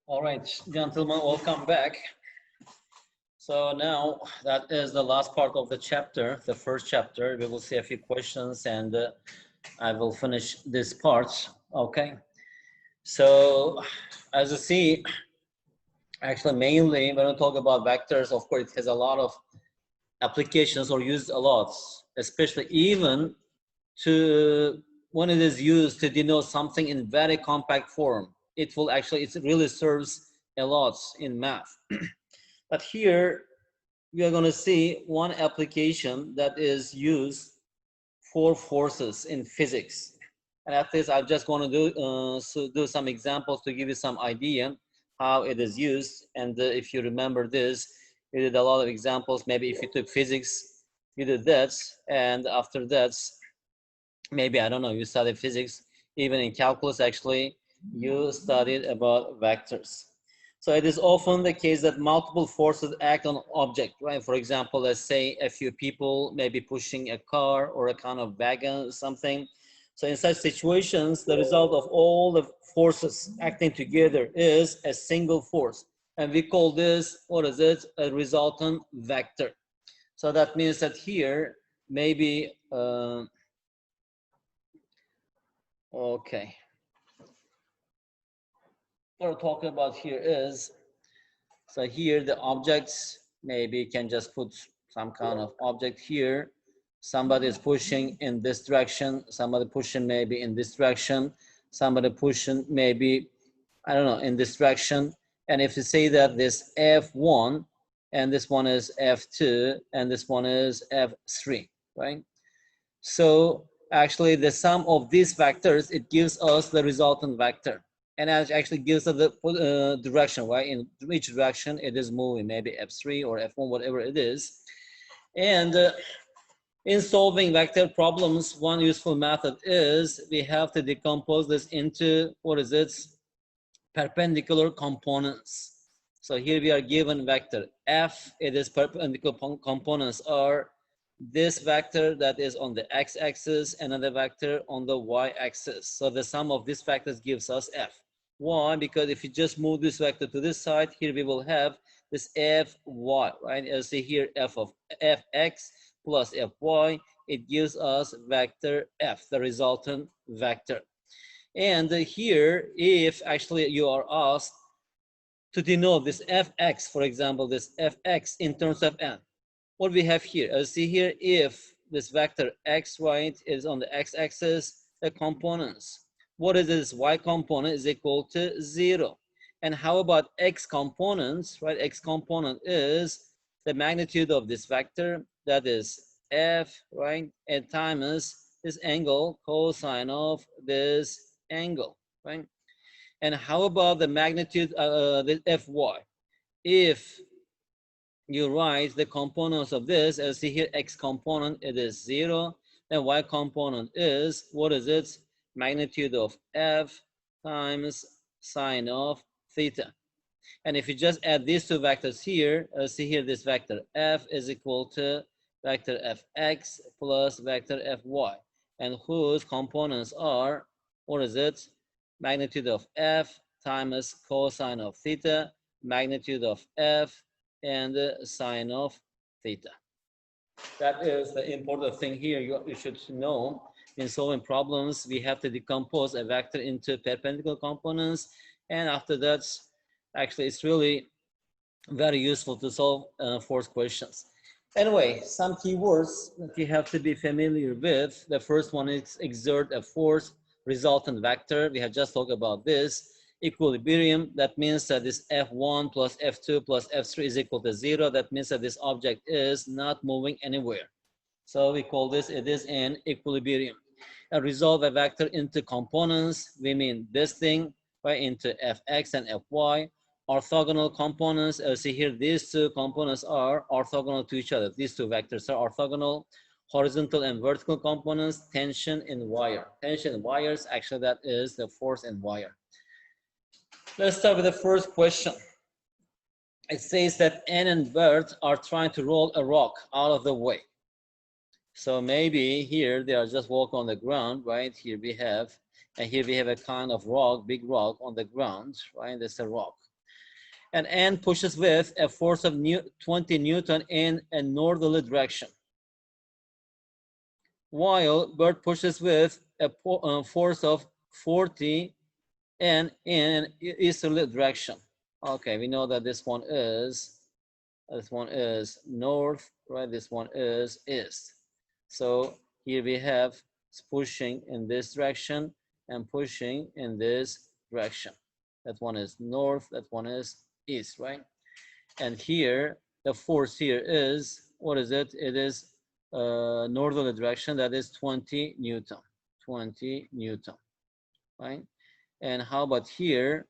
All right, gentlemen, welcome back. So now that is the last part of the chapter, the first chapter. We will see a few questions and I will finish this part. Okay. So as you see, actually mainly when we talk about vectors, of course, it has a lot of applications or used a lot, especially even to when it is used to denote something in very compact form. It really serves a lot in math. But here we are going to see one application that is used for forces in physics. And at this, I'm just going to do some examples to give you some idea how it is used. And if you remember this, we did a lot of examples. Maybe if you took physics, you did that. And after that, maybe, I don't know, you studied physics. Even in calculus, actually, you studied about vectors. So it is often the case that multiple forces act on an object, right? For example, let's say a few people may be pushing a car or a kind of wagon or something. So in such situations, the result of all the forces acting together is a single force. And we call this, what is it? A resultant vector. So that means that here, maybe, okay. What we're talking about here is, so here the objects, maybe you can just put some kind of object here. Somebody is pushing in this direction, somebody pushing maybe in this direction, somebody pushing maybe, I don't know, in this direction. And if you say that this F1 and this one is F2 and this one is F3, right? So actually the sum of these vectors, it gives us the resultant vector. And it actually gives us the direction, right? In which direction it is moving, maybe F3 or F1, whatever it is. And in solving vector problems, one useful method is we have to decompose this into, what is it? Perpendicular components. So here we are given vector F, it is perpendicular components are this vector that is on the x-axis, another vector on the y-axis. So the sum of these vectors gives us F. Why? Because if you just move this vector to this side, here we will have this Fy, right? As see here, F of Fx plus Fy, it gives us vector F, the resultant vector. And here, if actually you are asked to denote this Fx, for example, this Fx in terms of n, what we have here, as see here, if this vector x, right, is on the x-axis, the components. What is this y component is equal to 0. And how about x components, right? X component is the magnitude of this vector, that is f, right? And times this angle, cosine of this angle, right? And how about the magnitude, the Fy? If you write the components of this, as see here, x component, it is 0, and y component is, what is it? Magnitude of f times sine of theta. And if you just add these two vectors here, see here, this vector f is equal to vector fx plus vector fy, and whose components are, what is it? Magnitude of f times cosine of theta, magnitude of f, and sine of theta. That is the important thing here you should know. In solving problems, we have to decompose a vector into perpendicular components, and after that, actually, it's really very useful to solve force questions. Anyway, some keywords that you have to be familiar with. The first one is exert a force, resultant vector. We have just talked about this. Equilibrium, that means that this F1 plus F2 plus F3 is equal to 0. That means that this object is not moving anywhere. So we call this, it is in equilibrium. And resolve a vector into components. We mean this thing, right, into Fx and Fy. Orthogonal components, see here, these two components are orthogonal to each other. These two vectors are orthogonal. Horizontal and vertical components, tension in wire. Tension in wires, actually that is the force in wire. Let's start with the first question. It says that Anne and Bert are trying to roll a rock out of the way. So maybe here they are just walking on the ground, right? Here we have, and here we have a kind of rock, big rock on the ground, right? That's a rock. And N pushes with a force of 20 Newton in a northerly direction, while Bert pushes with a force of 40 N in an easterly direction. Okay, we know that this one is north, right? This one is east. So here we have pushing in this direction and pushing in this direction. That one is north, that one is east, right? And here, the force here is, what is it? It is northerly direction, that is 20 Newton, 20 Newton, right? And how about here?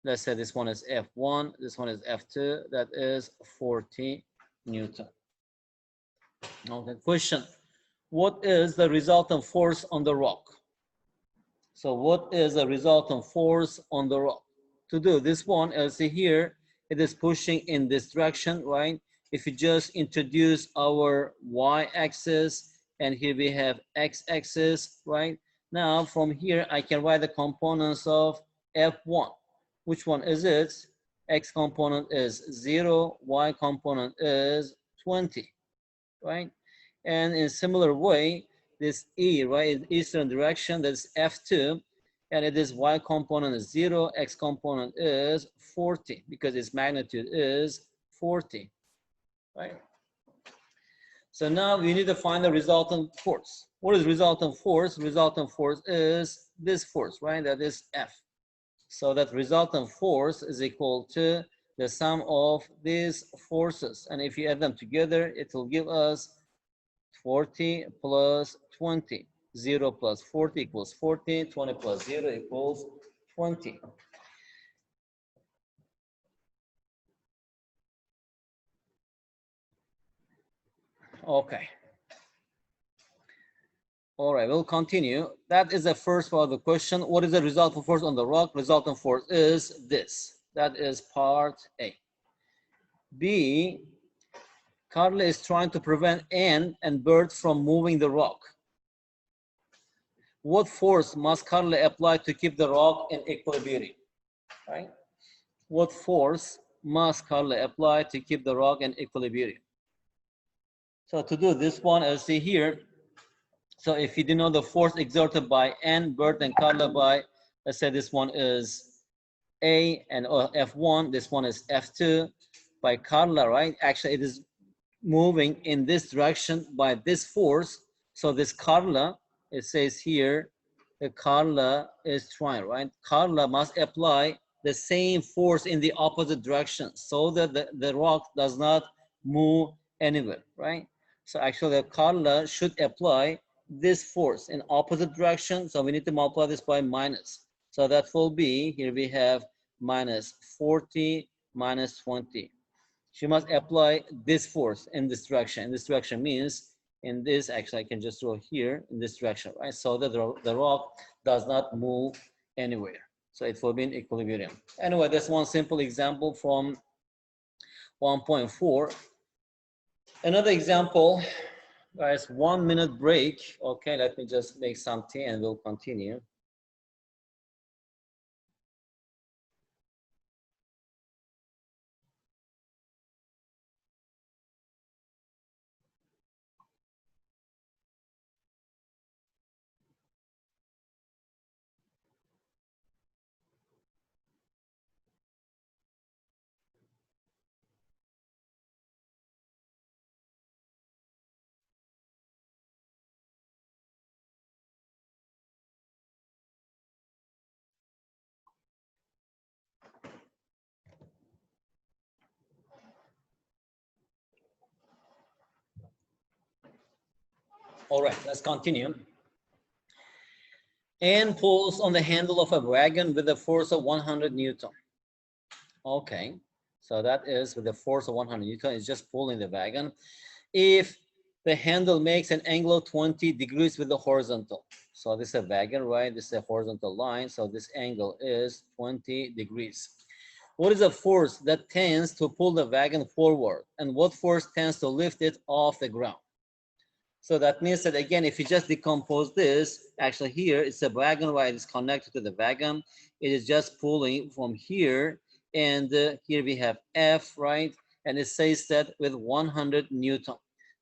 Let's say this one is F1, this one is F2, that is 40 Newton. Okay, question. What is the resultant force on the rock? So what is the resultant force on the rock? To do this one, as see here, it is pushing in this direction, right? If you just introduce our y-axis, and here we have x-axis, right? Now from here, I can write the components of F1. Which one is it? X component is 0, y component is 20, right? And in similar way, this E, right, is eastern direction, that's F2, and it is y component is 0, x component is 40, because its magnitude is 40, right? So now we need to find the resultant force. What is resultant force? Resultant force is this force, right? That is F. So that resultant force is equal to the sum of these forces. And if you add them together, it will give us 40 plus 20. 0 plus 40 equals 40. 20 plus 0 equals 20. Okay. All right, we'll continue. That is the first part of the question. What is the resultant force on the rock? Resultant force is this. That is part A. B, Carla is trying to prevent Anne and Bert from moving the rock. What force must Carla apply to keep the rock in equilibrium? Right? What force must Carla apply to keep the rock in equilibrium? So to do this one, as see here, so if you denote the force exerted by Anne, Bert, and Carla by, let's say this one is A and F1, this one is F2, by Carla, right? Actually, it is moving in this direction by this force. So this Carla, it says here, the Carla is trying, right? Carla must apply the same force in the opposite direction so that the rock does not move anywhere, right? So actually, the Carla should apply this force in opposite direction. So we need to multiply this by minus. So that will be, here we have minus 40 minus 20. She must apply this force in this direction. In this direction means in this, actually I can just draw here in this direction, right? So that the rock does not move anywhere. So it will be in equilibrium. Anyway, that's one simple example from 1.4. Another example, guys, 1 minute break. Okay, let me just make some tea and we'll continue. All right, let's continue. Anne pulls on the handle of a wagon with a force of 100 Newton. Okay, so that is with the force of 100 Newton, it's just pulling the wagon. If the handle makes an angle of 20 degrees with the horizontal. So this is a wagon, right? This is a horizontal line. So this angle is 20 degrees. What is the force that tends to pull the wagon forward? And what force tends to lift it off the ground? So that means that again, if you just decompose this, actually here it's a wagon, right? It's connected to the wagon. It is just pulling from here, and here we have F, right? And it says that with 100 Newton.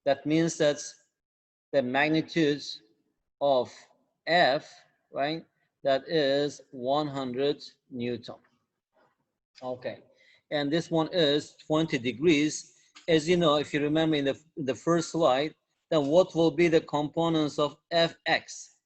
That means that the magnitude of F, right? That is 100 Newton. Okay, and this one is 20 degrees. As you know, if you remember in the first slide, then what will be the components of Fx?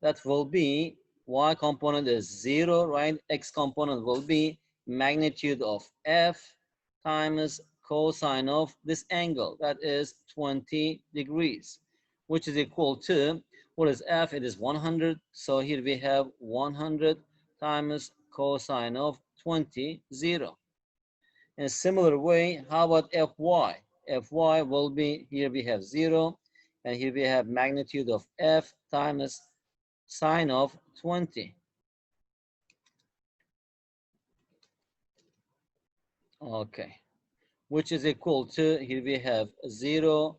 That will be y component is 0, right? X component will be magnitude of F times cosine of this angle, that is 20 degrees, which is equal to, what is F? It is 100. So here we have 100 times cosine of 20, 0. In a similar way, how about Fy? Fy will be, here we have 0, and here we have magnitude of F times sine of 20. Okay, which is equal to, here we have 0,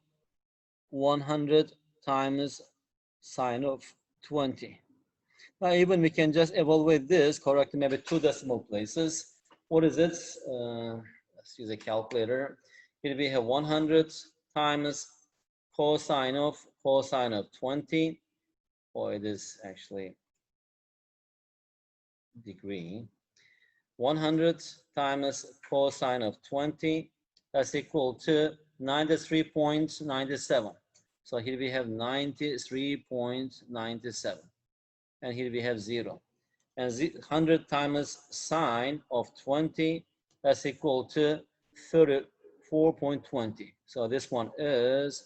100 times sine of 20. Now even we can just evaluate this, correct maybe 2 decimal places. What is it? Let's use a calculator. Here we have 100 times cosine of 20, or it is actually degree. 100 times cosine of 20, that's equal to 93.97. So here we have 93.97. And here we have 0. And 100 times sine of 20, that's equal to 34.20. So this one is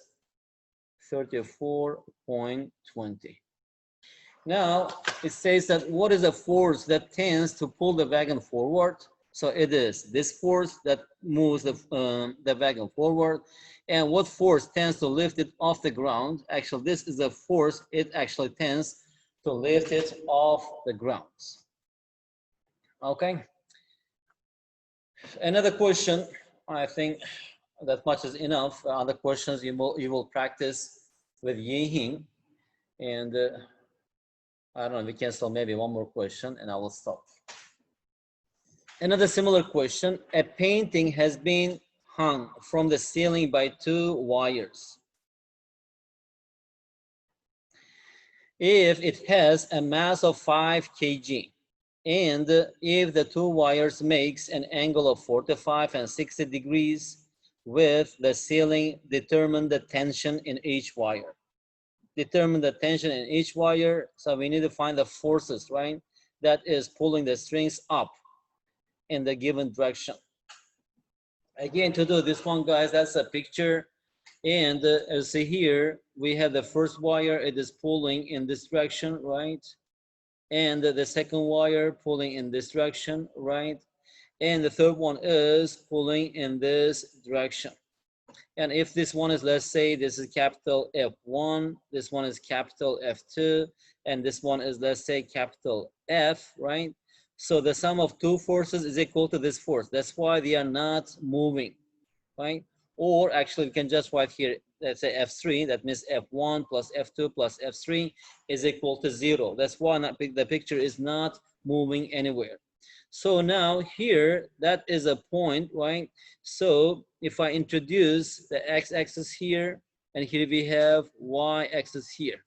34.20. Now it says that what is a force that tends to pull the wagon forward? So it is this force that moves the wagon forward. And what force tends to lift it off the ground? Actually, this is a force, it actually tends to lift it off the ground. Okay. Another question, I think that much is enough. Other questions you will practice with Yehing. And I don't know, we can solve maybe one more question and I will stop. Another similar question. A painting has been hung from the ceiling by 2 wires. If it has a mass of 5 kg, and if the 2 wires makes an angle of 45 and 60 degrees with the ceiling, determine the tension in each wire. Determine the tension in each wire. So we need to find the forces, right? That is pulling the strings up in the given direction. Again, to do this one, guys, that's a picture. And as you see here, we have the first wire, it is pulling in this direction, right? And the second wire pulling in this direction, right? And the third one is pulling in this direction. And if this one is, let's say this is capital F1, this one is capital F2, and this one is, let's say, capital F, right? So the sum of 2 forces is equal to this force. That's why they are not moving, right? Or actually we can just write here, let's say F3, that means F1 plus F2 plus F3 is equal to 0. That's why the picture is not moving anywhere. So now here, that is a point, right? So if I introduce the x-axis here, and here we have y-axis here.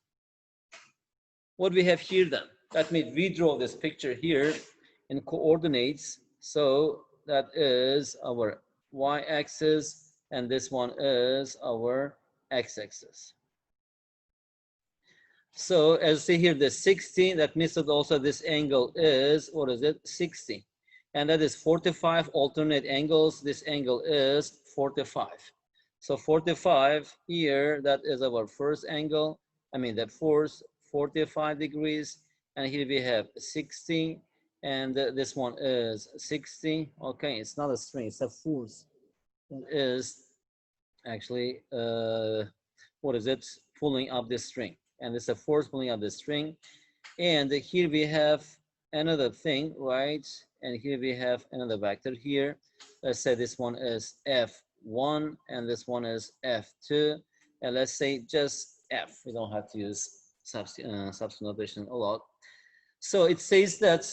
What we have here then? Let me redraw this picture here in coordinates. So that is our y-axis, and this one is our x-axis. So as you see here, the 60, that means that also this angle is, what is it? 60. And that is 45 alternate angles. This angle is 45. So 45 here, that is our first angle. I mean, that force, 45 degrees. And here we have 60. And this one is 60. Okay, it's not a string, it's a force. It is actually, what is it? Pulling up this string. And it's a force pulling up the string. And here we have another thing, right? And here we have another vector here. Let's say this one is F1 and this one is F2. And let's say just F. We don't have to use substitute notation a lot. So it says that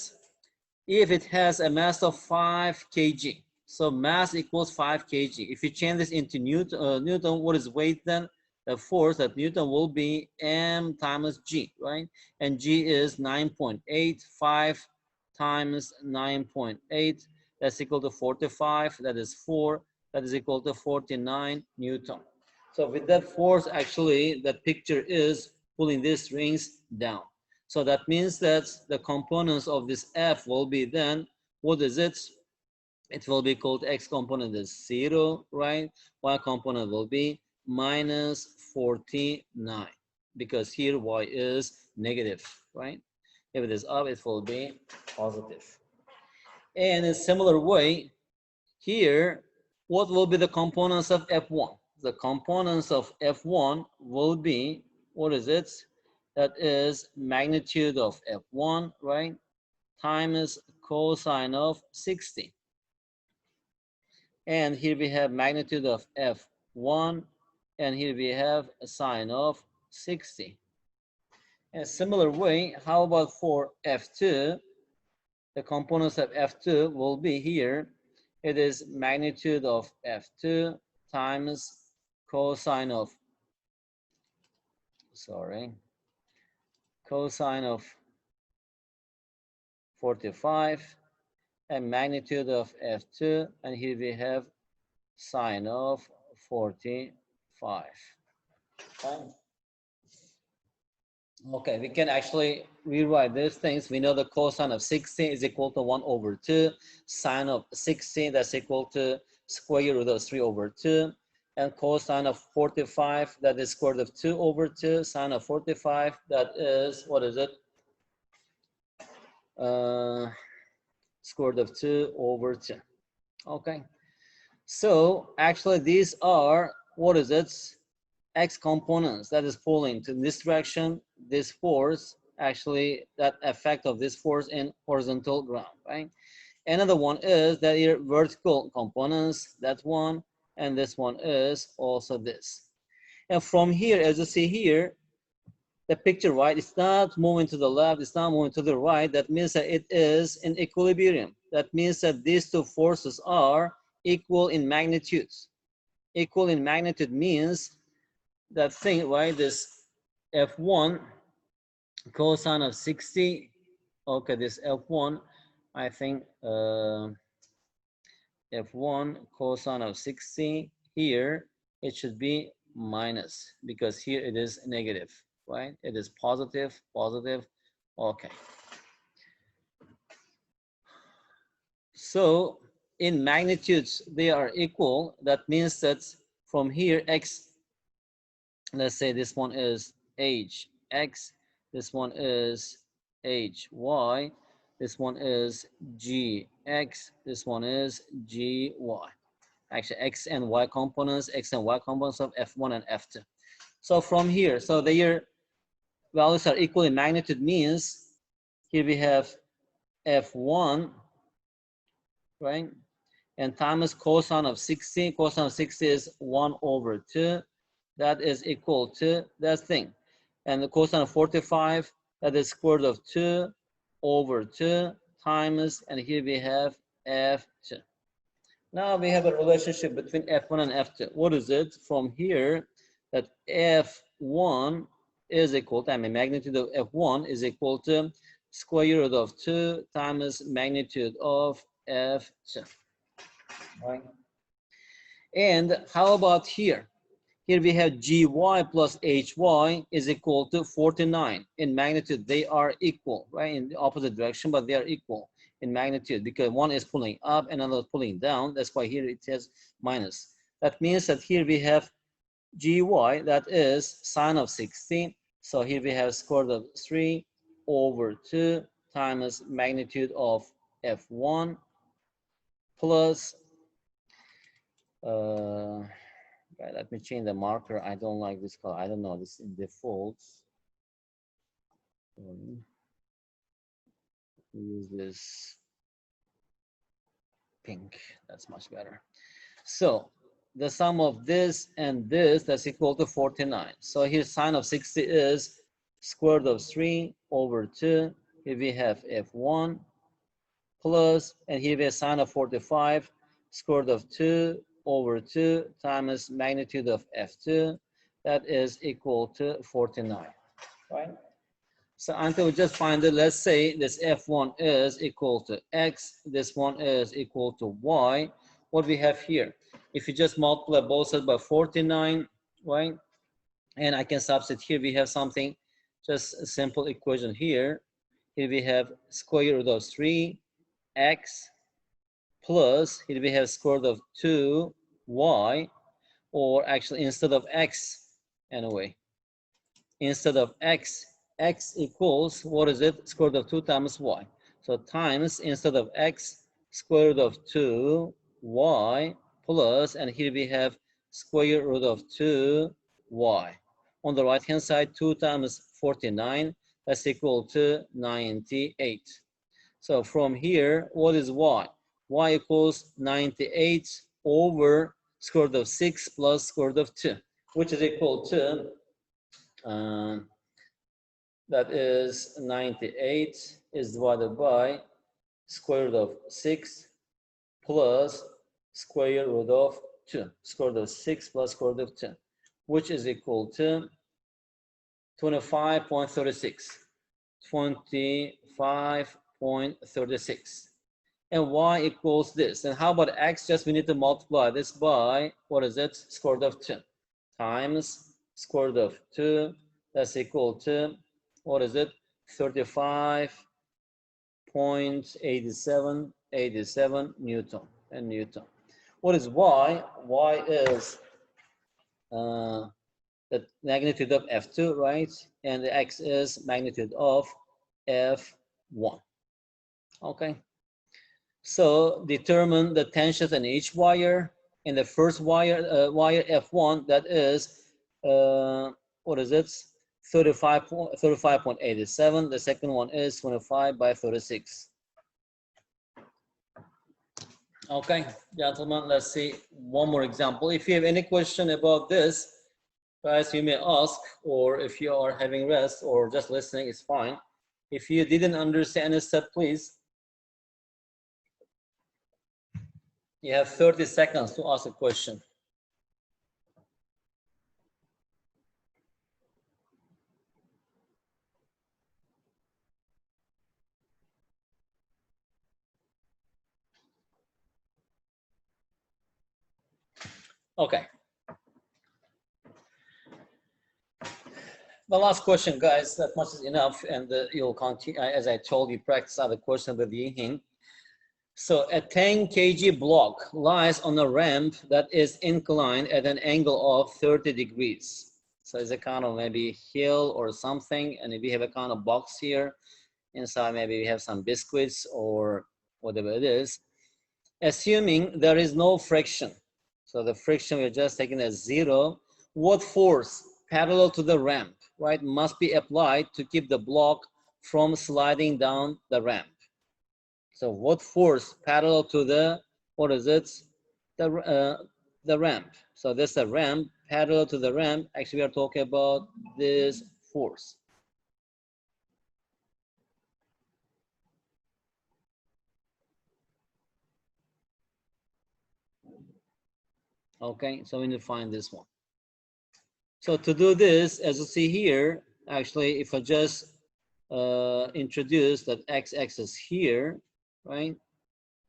if it has a mass of 5 kg, so mass equals 5 kg. If you change this into Newton, what is weight then? The force at Newton will be m times g, right? And g is 9.85 times 9.8. That's equal to 45. That is 4. That is equal to 49 Newton. So with that force, actually, that picture is pulling these rings down. So that means that the components of this F will be then, what is it? It will be called X component is 0, right? Y component will be minus 49, because here Y is negative, right? If it is up, it will be positive. And in a similar way, here, what will be the components of F1? The components of F1 will be, what is it? That is magnitude of F1, right? Times cosine of 60. And here we have magnitude of F1, and here we have a sine of 60. In a similar way, how about for F2? The components of F2 will be here. It is magnitude of F2 times cosine of, cosine of 45, and magnitude of F2, and here we have sine of 45. Fine. Okay, we can actually rewrite these things. We know the cosine of 60 is equal to 1 over 2. Sine of 60, that's equal to square root of 3 over 2. And cosine of 45, that is square root of 2 over 2. Sine of 45, that is, what is it? Square root of 2 over 2. Okay. So actually these are, what is it? X components that is pulling to this direction, this force, actually that effect of this force in horizontal ground, right? Another one is that your vertical components, that's one, and this one is also this. And from here, as you see here, the picture, right, it's not moving to the left, it's not moving to the right. That means that it is in equilibrium. That means that these two forces are equal in magnitudes. Equal in magnitude means that thing, right, this F1 cosine of 60, okay, this F1, I think F1 cosine of 60, here it should be minus, because here it is negative, right? It is positive, positive, okay. So in magnitudes, they are equal. That means that from here, X, let's say this one is HX, this one is HY, this one is GX, this one is GY. Actually, X and Y components of F1 and F2. So from here, so their values are equal in magnitude means here we have F1, right? And times cosine of 60. Cosine of 60 is 1 over 2. That is equal to that thing. And the cosine of 45, that is square root of 2 over 2 times, and here we have F2. Now we have a relationship between F1 and F2. What is it? From here, that F1 is equal to, magnitude of F1 is equal to square root of 2 times magnitude of F2. Right? And how about here? Here we have GY plus HY is equal to 49 in magnitude. They are equal, right? In the opposite direction, but they are equal in magnitude because one is pulling up and another is pulling down. That's why here it says minus. That means that here we have GY, that is sine of 60. So here we have square root of 3 over 2 times magnitude of F1 plus right, let me change the marker. I don't like this color. I don't know, this in defaults. Use this pink. That's much better. So the sum of this and this, that's equal to 49. So here sine of 60 is square root of 3 over 2. Here we have f1 plus, and here we have sine of 45, square root of 2 over 2 times magnitude of f2. That is equal to 49, right? So until we just find it, let's say this f1 is equal to x, this one is equal to y. What we have here, if you just multiply both sides by 49, right? And I can substitute here, we have something, just a simple equation here. Here we have square root of 3x plus, here we have square root of 2y, or actually instead of x, anyway, instead of x, x equals, what is it? Square root of 2 times y. So times, instead of x, square root of 2y plus, and here we have square root of 2y. On the right hand side, 2 times 49, that's equal to 98. So from here, what is y? Y equals 98 over square root of 6 plus square root of 2, which is equal to that is 98 is divided by square root of 6 plus square root of 2. Square root of 6 plus square root of 2, which is equal to 25.36. 25.36. And y equals this. And how about x? Just we need to multiply this by, what is it? Square root of 2 times square root of 2. That's equal to, what is it? 35.87 Newton and Newton. What is y? Y is the magnitude of F2, right? And the x is magnitude of F1. Okay. So determine the tensions in each wire. In the first wire, wire F1, that is, what is it? 35.87. The second one is 25 by 36. Okay, gentlemen, let's see one more example. If you have any question about this, guys, you may ask, or if you are having rest or just listening, it's fine. If you didn't understand a step, please. You have 30 seconds to ask a question. Okay. The last question, guys, that much is enough, and you'll continue, as I told you, practice other question with Yihin. So a 10 kg block lies on a ramp that is inclined at an angle of 30 degrees. So it's a kind of maybe hill or something, and we have a kind of box here. Inside maybe we have some biscuits or whatever it is. Assuming there is no friction, so the friction we're just taking as 0, what force parallel to the ramp, right, must be applied to keep the block from sliding down the ramp? So what force parallel to the, what is it, the ramp? So this is a ramp, parallel to the ramp. Actually, we are talking about this force. Okay, so we need to find this one. So to do this, as you see here, actually, if I just introduce that x-axis here, right?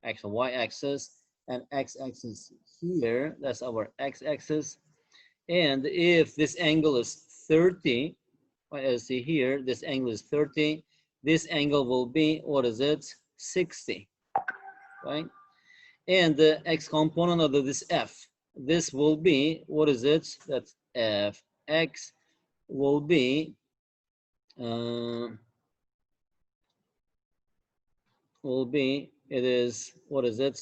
Actually, y-axis and x-axis here, that's our x-axis. And if this angle is 30, right, as you see here, this angle is 30, this angle will be, what is it? 60, right? And the x component of this f, this will be, what is it? That's fx will be, it is, what is it?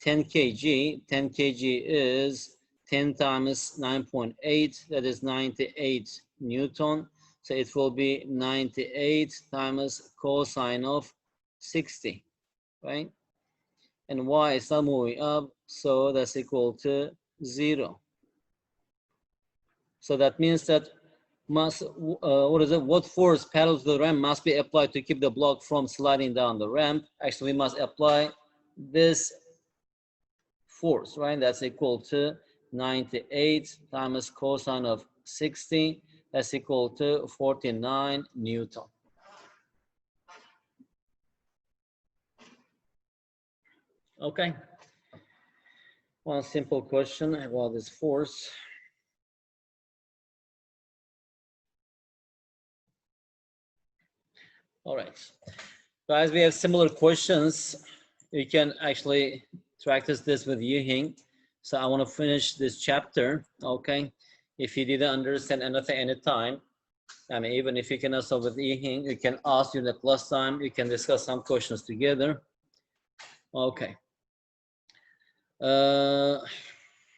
10 kg. 10 kg is 10 times 9.8, that is 98 Newton. So it will be 98 times cosine of 60, right? And y is not moving up, so that's equal to 0. So that means that what force parallel to the ramp must be applied to keep the block from sliding down the ramp? Actually, we must apply this force, right? That's equal to 98 times cosine of 60. That's equal to 49 Newton. Okay. One simple question about this force. All right. Guys, we have similar questions. You can actually practice this with Yihing. So I want to finish this chapter, okay? If you didn't understand anything anytime, I mean, even if you cannot solve with Yihing, you can ask during the class time, you can discuss some questions together. Okay.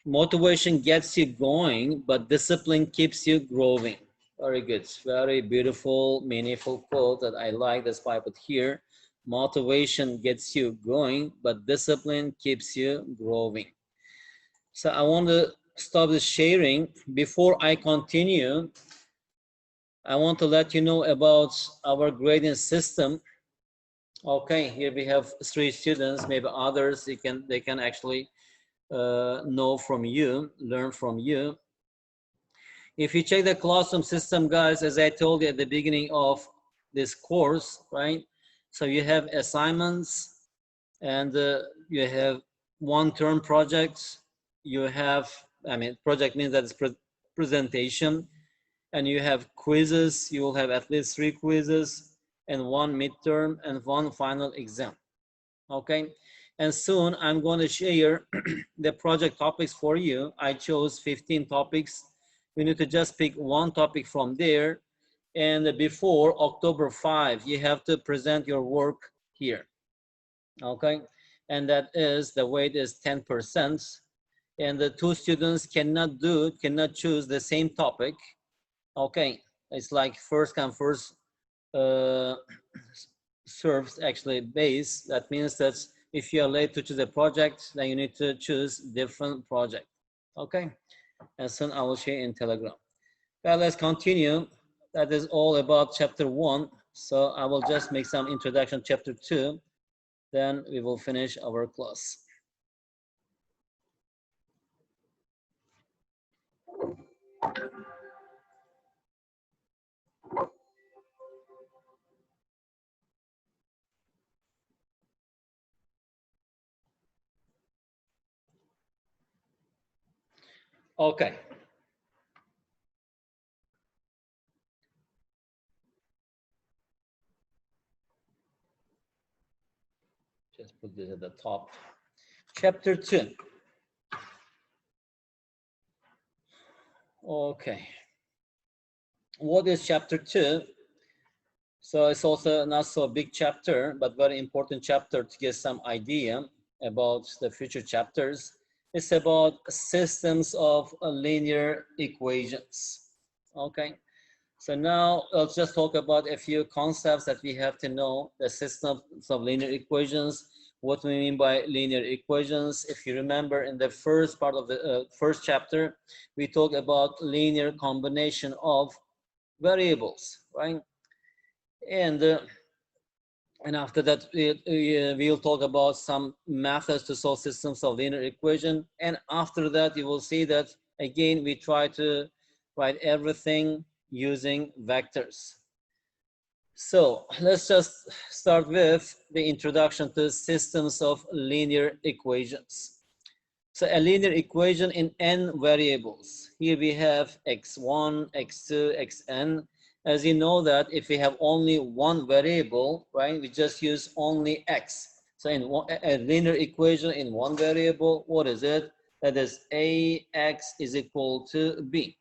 Motivation gets you going, but discipline keeps you growing. Very good. Very beautiful, meaningful quote that I like. That's why I put here. Motivation gets you going, but discipline keeps you growing. So I want to stop the sharing. Before I continue, I want to let you know about our grading system. Okay, here we have 3 students, maybe others they can actually know from you, learn from you. If you check the classroom system, guys, as I told you at the beginning of this course, right? So you have assignments and you have one-term projects. You have, I mean, project means that it's presentation, and you have quizzes. You will have at least 3 quizzes and 1 midterm and 1 final exam. Okay, and soon I'm going to share the project topics for you. I chose 15 topics. You need to just pick 1 topic from there, and before October 5 you have to present your work here. Okay, and that is, the weight is 10%, and the 2 students cannot choose the same topic. Okay, it's like first come first serves actually base. That means that if you are late to choose a project, then you need to choose different project. Okay, and soon I will share in Telegram. Now let's continue. That is all about chapter 1. So I will just make some introduction chapter 2. Then we will finish our class. Okay. Just put this at the top. Chapter 2. Okay. What is chapter 2? So it's also not so big chapter, but very important chapter to get some idea about the future chapters. It's about systems of linear equations. Okay. So now let's just talk about a few concepts that we have to know. The systems of linear equations, what we mean by linear equations. If you remember in the first part of the first chapter, we talked about linear combination of variables, right? And after that, we'll talk about some methods to solve systems of linear equation. And after that, you will see that, again, we try to write everything using vectors. So let's just start with the introduction to systems of linear equations. So a linear equation in n variables. Here we have x1, x2, xn. As you know that if we have only one variable, right, we just use only x. So in a linear equation in one variable, what is it? That is ax is equal to b.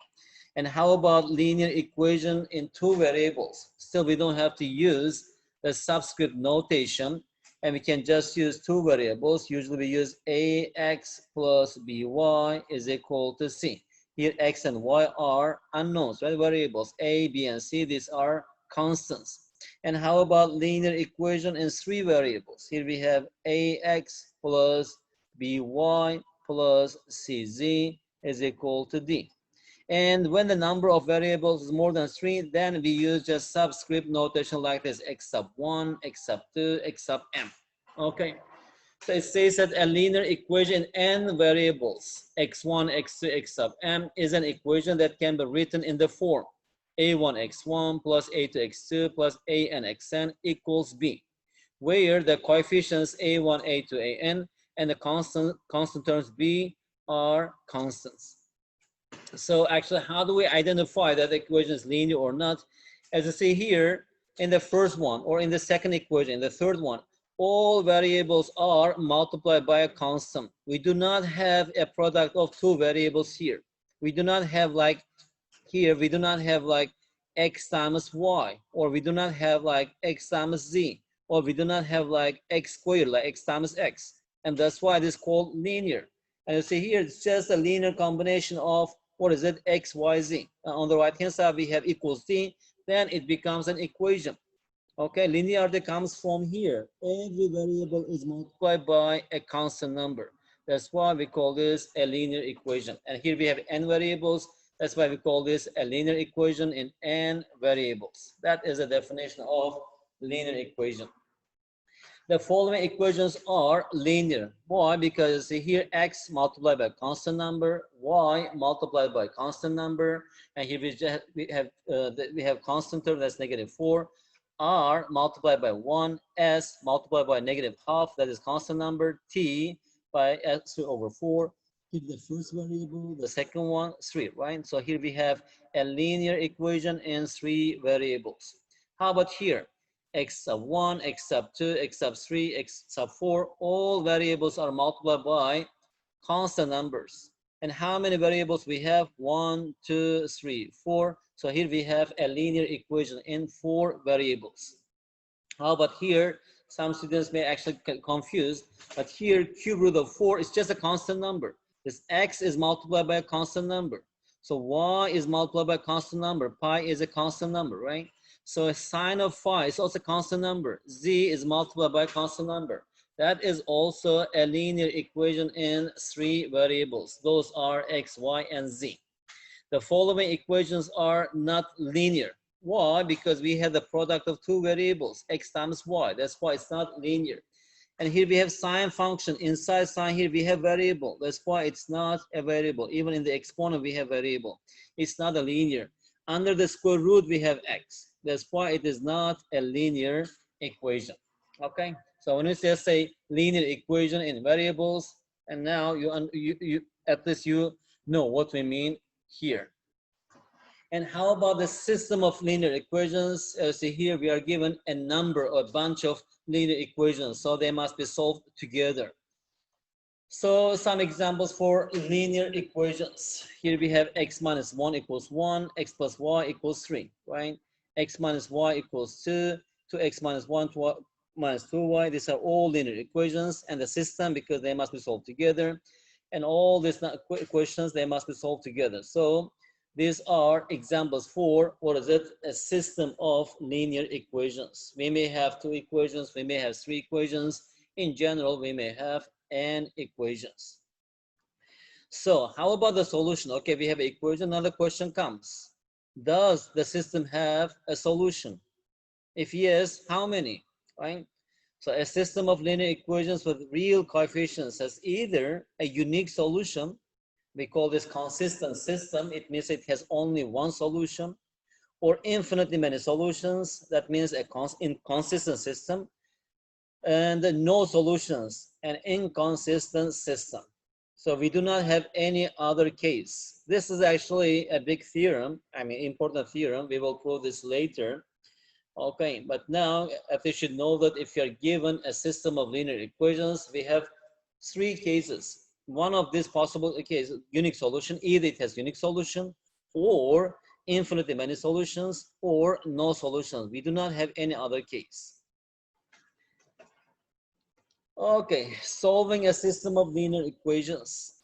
And how about linear equation in 2 variables? Still, we don't have to use the subscript notation, and we can just use 2 variables. Usually we use ax plus by is equal to c. Here x and y are unknowns, right? Variables a, b, and c, these are constants. And how about linear equation in 3 variables? Here we have ax plus by plus CZ is equal to D. And when the number of variables is more than 3, then we use just subscript notation like this: x sub 1, x sub 2, x sub m. Okay. So it says that a linear equation in n variables, x1, x2, x sub m, is an equation that can be written in the form a1 x1 plus a2 x2 plus an xn equals b, where the coefficients a1, a2, an, and the constant terms b are constants. So actually, how do we identify that the equation is linear or not? As you see here, in the first one, or in the second equation, in the third one, all variables are multiplied by a constant. We do not have a product of two variables here. We do not have like here, we do not have like x times y, or we do not have like x times z, or we do not have like x squared, like x times x. And that's why it is called linear. And you see here, it's just a linear combination of, what is it, x, y, z. On the right hand side, we have equals z, then it becomes an equation. Okay, linearity comes from here. Every variable is multiplied by a constant number. That's why we call this a linear equation. And here we have n variables. That's why we call this a linear equation in n variables. That is the definition of linear equation. The following equations are linear. Why? Because see here, x multiplied by constant number, y multiplied by constant number, and here we have constant term, that's -4. R multiplied by 1, S multiplied by -12, that is constant number, T by S/4. Here the first variable, the second one, 3, right? So here we have a linear equation in 3 variables. How about here? X sub 1, x sub 2, x sub 3, x sub 4, all variables are multiplied by constant numbers. And how many variables we have? 1, 2, 3, 4. So here we have a linear equation in 4 variables. How about here? Some students may actually get confused, but here cube root of 4 is just a constant number. This x is multiplied by a constant number. So y is multiplied by a constant number. Pi is a constant number, right? So a sine of phi is also a constant number. Z is multiplied by a constant number. That is also a linear equation in 3 variables. Those are x, y, and z. The following equations are not linear. Why? Because we have the product of 2 variables, x times y. That's why it's not linear. And here we have sine function. Inside sine here we have variable. That's why it's not a variable. Even in the exponent we have variable. It's not a linear. Under the square root we have x. That's why it is not a linear equation. Okay? So when we say linear equation in variables, and now you at least you know what we mean here. And how about the system of linear equations? See here we are given a number or a bunch of linear equations, so they must be solved together. So some examples for linear equations. Here we have x minus 1 equals 1, x plus y equals 3, right? X minus y equals 2, 2x minus 1 minus 2y. These are all linear equations, and the system, because they must be solved together. And all these equations, they must be solved together. So these are examples for, what is it, a system of linear equations. We may have 2 equations, we may have 3 equations. In general, we may have n equations. So how about the solution? Okay, we have an equation. Another question comes. Does the system have a solution? If yes, how many, right? So a system of linear equations with real coefficients has either a unique solution, we call this consistent system, it means it has only one solution, or infinitely many solutions, that means a inconsistent system, and no solutions, an inconsistent system. So we do not have any other case. This is actually a big theorem, I mean important theorem, we will prove this later. Okay, but now you should know that if you are given a system of linear equations, we have 3 cases. One of these possible cases, unique solution, either it has unique solution, or infinitely many solutions, or no solutions. We do not have any other case. Okay, solving a system of linear equations.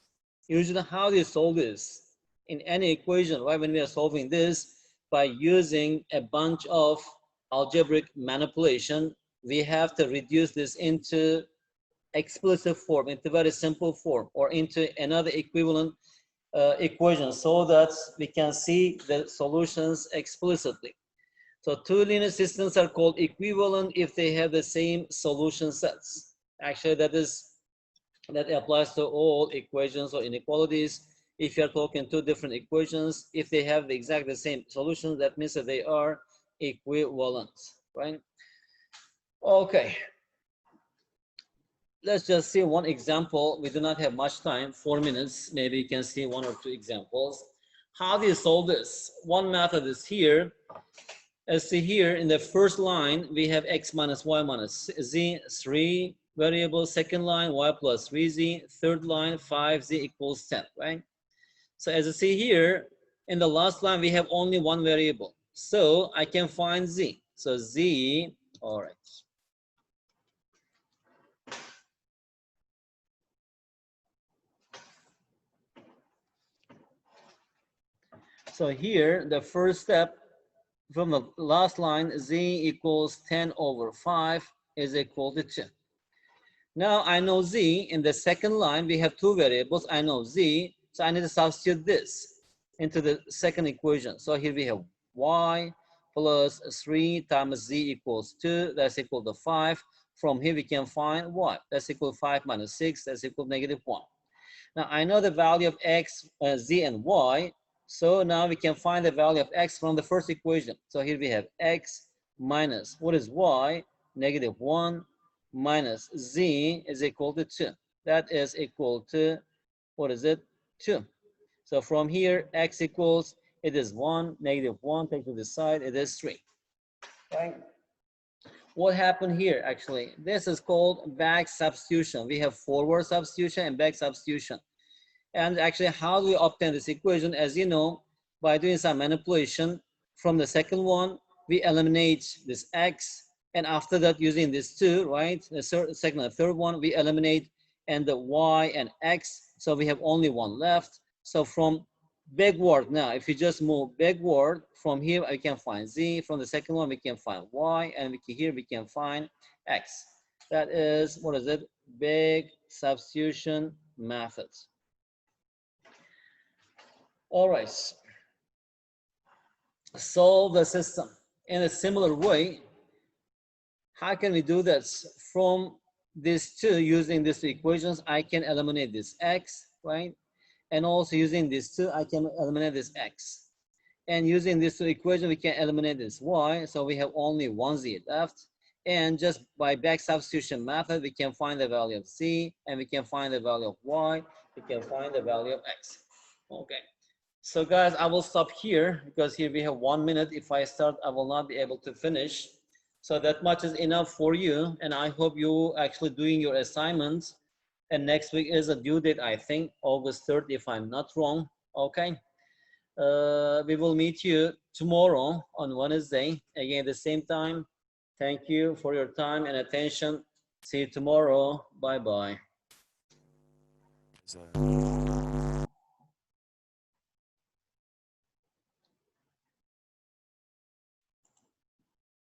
Usually, how do you solve this? In any equation, right, when we are solving this, by using a bunch of algebraic manipulation, we have to reduce this into explicit form, into very simple form, or into another equivalent equation, so that we can see the solutions explicitly. So two linear systems are called equivalent if they have the same solution sets. Actually, that applies to all equations or inequalities. If you're talking two different equations, if they have the exact same solution, that means that they are equivalent, right? Okay. Let's just see one example. We do not have much time, 4 minutes. Maybe you can see one or two examples. How do you solve this? One method is here. As see here in the first line, we have x minus y minus z, 3 variables. Second line, y plus 3z. Third line, 5z equals 10, right? So as you see here, in the last line, we have only one variable. So I can find z. So z, all right. So here, the first step, from the last line, z equals 10 over 5 is equal to 2. Now I know z. In the second line, we have two variables. I know z, so I need to substitute this into the second equation. So here we have y plus 3 times z equals 2. That's equal to 5. From here, we can find y. That's equal to 5 minus 6. That's equal to negative 1. Now I know the value of x, z, and y. So now we can find the value of x from the first equation. So here we have x minus, what is y? Negative 1 minus z is equal to 2. That is equal to, what is it? 2. So from here, x equals, it is 1, negative 1, take to the side, it is 3. Right? What happened here, actually? This is called back substitution. We have forward substitution and back substitution. And actually, how do we obtain this equation? As you know, by doing some manipulation, from the second one, we eliminate this x. And after that, using this 2, right? The second and third one, we eliminate and the y and x. So we have only one left. So from backward now, if you just move backward, from here, I can find z. From the second one, we can find y. And here, we can find x. That is, what is it? Back substitution method. All right. Solve the system in a similar way. How can we do this? From these two, using these two equations, I can eliminate this x, right? And also using these two, I can eliminate this x. And using these two equations, we can eliminate this y. So we have only one z left. And just by back substitution method, we can find the value of z, and we can find the value of y. We can find the value of x. Okay. So guys, I will stop here because here we have 1 minute. If I start, I will not be able to finish. So that much is enough for you. And I hope you actually doing your assignments. And next week is a due date, I think, August 3rd, if I'm not wrong. Okay. We will meet you tomorrow on Wednesday, again at the same time. Thank you for your time and attention. See you tomorrow. Bye-bye.